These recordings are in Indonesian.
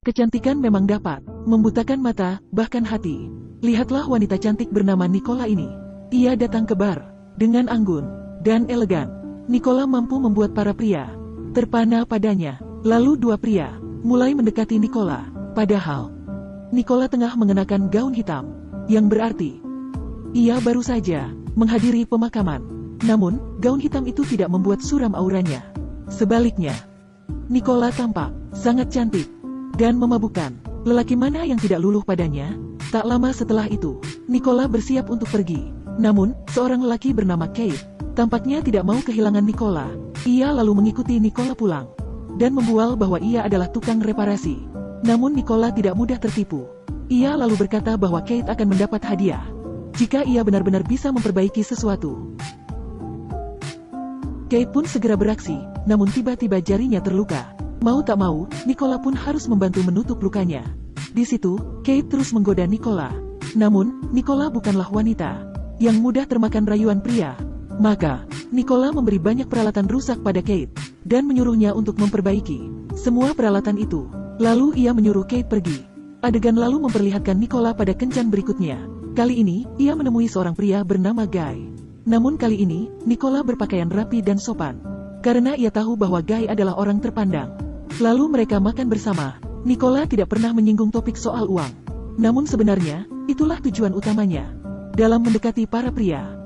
Kecantikan memang dapat membutakan mata, bahkan hati. Lihatlah wanita cantik bernama Nicola ini. Ia datang ke bar dengan anggun dan elegan. Nicola mampu membuat para pria terpana padanya. Lalu dua pria mulai mendekati Nicola. Padahal Nicola tengah mengenakan gaun hitam, yang berarti ia baru saja menghadiri pemakaman. Namun, gaun hitam itu tidak membuat suram auranya. Sebaliknya, Nicola tampak sangat cantik dan memabukkan. Lelaki mana yang tidak luluh padanya? Tak lama setelah itu, Nicola bersiap untuk pergi. Namun, seorang lelaki bernama Kate tampaknya tidak mau kehilangan Nicola. Ia lalu mengikuti Nicola pulang dan membual bahwa ia adalah tukang reparasi. Namun Nicola tidak mudah tertipu. Ia lalu berkata bahwa Kate akan mendapat hadiah jika ia benar-benar bisa memperbaiki sesuatu. Kate pun segera beraksi, namun tiba-tiba jarinya terluka. Mau tak mau, Nicola pun harus membantu menutup lukanya. Di situ, Kate terus menggoda Nicola. Namun, Nicola bukanlah wanita yang mudah termakan rayuan pria. Maka, Nicola memberi banyak peralatan rusak pada Kate dan menyuruhnya untuk memperbaiki semua peralatan itu. Lalu ia menyuruh Kate pergi. Adegan lalu memperlihatkan Nicola pada kencan berikutnya. Kali ini, ia menemui seorang pria bernama Guy. Namun kali ini, Nicola berpakaian rapi dan sopan. Karena ia tahu bahwa Guy adalah orang terpandang. Lalu mereka makan bersama. Nicola tidak pernah menyinggung topik soal uang. Namun sebenarnya, itulah tujuan utamanya dalam mendekati para pria.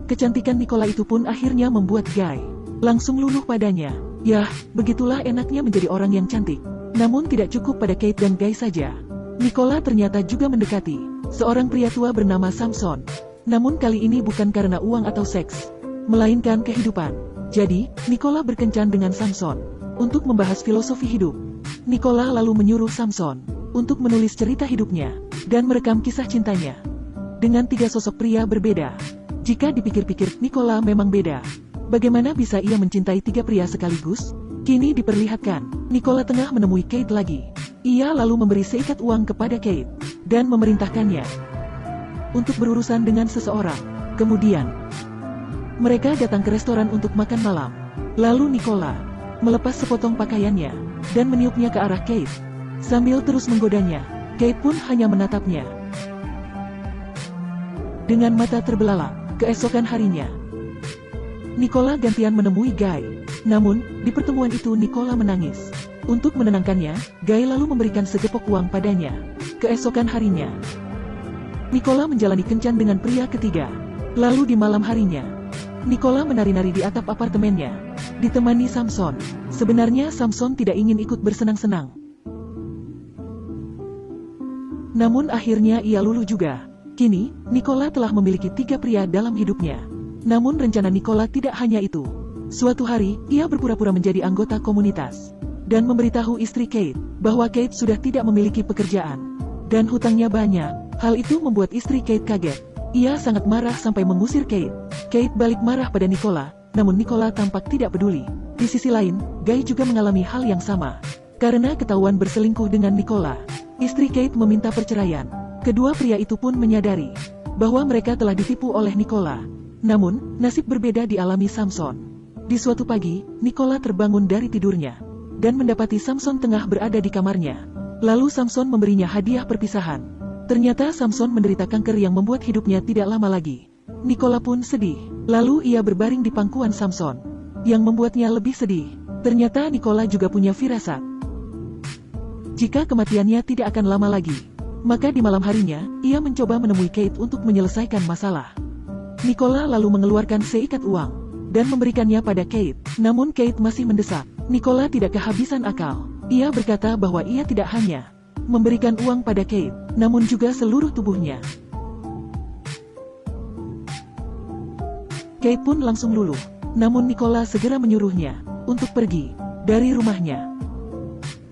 Kecantikan Nicola itu pun akhirnya membuat Guy langsung luluh padanya. Yah, begitulah enaknya menjadi orang yang cantik. Namun tidak cukup pada Kate dan Guy saja. Nicola ternyata juga mendekati seorang pria tua bernama Samson. Namun kali ini bukan karena uang atau seks, melainkan kehidupan. Jadi, Nicola berkencan dengan Samson untuk membahas filosofi hidup. Nicola lalu menyuruh Samson untuk menulis cerita hidupnya dan merekam kisah cintanya dengan tiga sosok pria berbeda. Jika dipikir-pikir, Nicola memang beda. Bagaimana bisa ia mencintai tiga pria sekaligus? Kini diperlihatkan, Nicola tengah menemui Kate lagi. Ia lalu memberi seikat uang kepada Kate dan memerintahkannya untuk berurusan dengan seseorang. Kemudian, mereka datang ke restoran untuk makan malam. Lalu Nicola melepas sepotong pakaiannya dan meniupnya ke arah Kate sambil terus menggodanya. Kate pun hanya menatapnya dengan mata terbelalak. Keesokan harinya, Nicola gantian menemui Guy. Namun, di pertemuan itu Nicola menangis. Untuk menenangkannya, Guy lalu memberikan segepok uang padanya. Keesokan harinya, Nicola menjalani kencan dengan pria ketiga. Lalu di malam harinya, Nicola menari-nari di atap apartemennya, ditemani Samson. Sebenarnya Samson tidak ingin ikut bersenang-senang. Namun akhirnya ia luluh juga. Kini, Nicola telah memiliki tiga pria dalam hidupnya. Namun rencana Nicola tidak hanya itu. Suatu hari, ia berpura-pura menjadi anggota komunitas dan memberitahu istri Kate bahwa Kate sudah tidak memiliki pekerjaan dan hutangnya banyak. Hal itu membuat istri Kate kaget. Ia sangat marah sampai mengusir Kate. Kate balik marah pada Nicola, namun Nicola tampak tidak peduli. Di sisi lain, Guy juga mengalami hal yang sama. Karena ketahuan berselingkuh dengan Nicola, istri Kate meminta perceraian. Kedua pria itu pun menyadari bahwa mereka telah ditipu oleh Nicola. Namun, nasib berbeda dialami Samson. Di suatu pagi, Nicola terbangun dari tidurnya dan mendapati Samson tengah berada di kamarnya. Lalu Samson memberinya hadiah perpisahan. Ternyata Samson menderita kanker yang membuat hidupnya tidak lama lagi. Nicola pun sedih. Lalu ia berbaring di pangkuan Samson, yang membuatnya lebih sedih. Ternyata Nicola juga punya firasat. Jika kematiannya tidak akan lama lagi, maka di malam harinya, ia mencoba menemui Kate untuk menyelesaikan masalah. Nicola lalu mengeluarkan seikat uang dan memberikannya pada Kate. Namun Kate masih mendesak. Nicola tidak kehabisan akal. Ia berkata bahwa ia tidak hanya memberikan uang pada Kate, namun juga seluruh tubuhnya. Kate pun langsung luluh. Namun Nicola segera menyuruhnya untuk pergi dari rumahnya.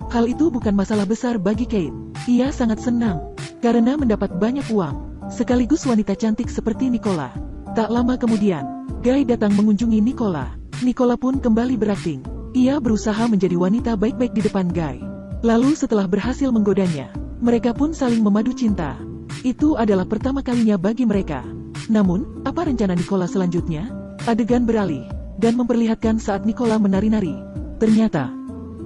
Hal itu bukan masalah besar bagi Kate. Ia sangat senang karena mendapat banyak uang, sekaligus wanita cantik seperti Nicola. Tak lama kemudian, Guy datang mengunjungi Nicola. Nicola pun kembali berakting. Ia berusaha menjadi wanita baik-baik di depan Guy. Lalu setelah berhasil menggodanya, mereka pun saling memadu cinta. Itu adalah pertama kalinya bagi mereka. Namun, apa rencana Nicola selanjutnya? Adegan beralih dan memperlihatkan saat Nicola menari-nari. Ternyata,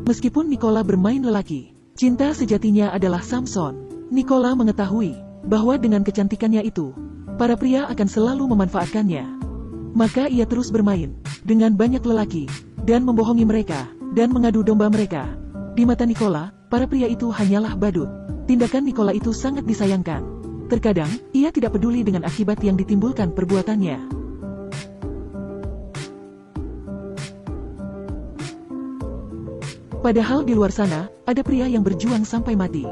meskipun Nicola bermain lelaki, Cinta sejatinya adalah Samson. Nicola mengetahui bahwa dengan kecantikannya itu, para pria akan selalu memanfaatkannya. Maka ia terus bermain dengan banyak lelaki, dan membohongi mereka, dan mengadu domba mereka. Di mata Nicola, para pria itu hanyalah badut. Tindakan Nicola itu sangat disayangkan. Terkadang, ia tidak peduli dengan akibat yang ditimbulkan perbuatannya. Padahal di luar sana, ada pria yang berjuang sampai mati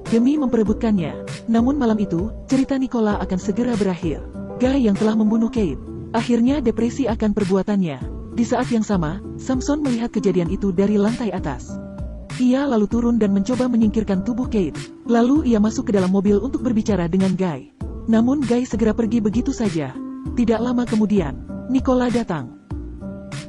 demi memperebutkannya. Namun malam itu, cerita Nicola akan segera berakhir. Guy yang telah membunuh Kate, akhirnya depresi akan perbuatannya. Di saat yang sama, Samson melihat kejadian itu dari lantai atas. Ia lalu turun dan mencoba menyingkirkan tubuh Kate. Lalu ia masuk ke dalam mobil untuk berbicara dengan Guy. Namun Guy segera pergi begitu saja. Tidak lama kemudian, Nicola datang.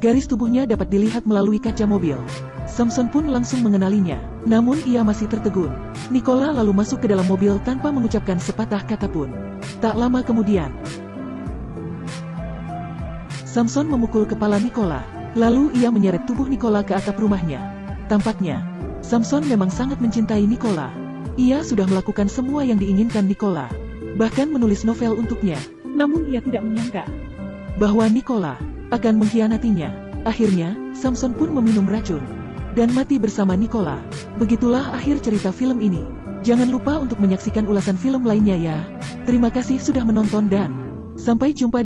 Garis tubuhnya dapat dilihat melalui kaca mobil. Samson pun langsung mengenalinya, namun ia masih tertegun. Nicola lalu masuk ke dalam mobil tanpa mengucapkan sepatah kata pun. Tak lama kemudian, Samson memukul kepala Nicola, lalu ia menyeret tubuh Nicola ke atap rumahnya. Tampaknya, Samson memang sangat mencintai Nicola. Ia sudah melakukan semua yang diinginkan Nicola, bahkan menulis novel untuknya. Namun ia tidak menyangka bahwa Nicola akan mengkhianatinya. Akhirnya, Samson pun meminum racun dan mati bersama Nicola. Begitulah akhir cerita film ini. Jangan lupa untuk menyaksikan ulasan film lainnya ya. Terima kasih sudah menonton dan sampai jumpa.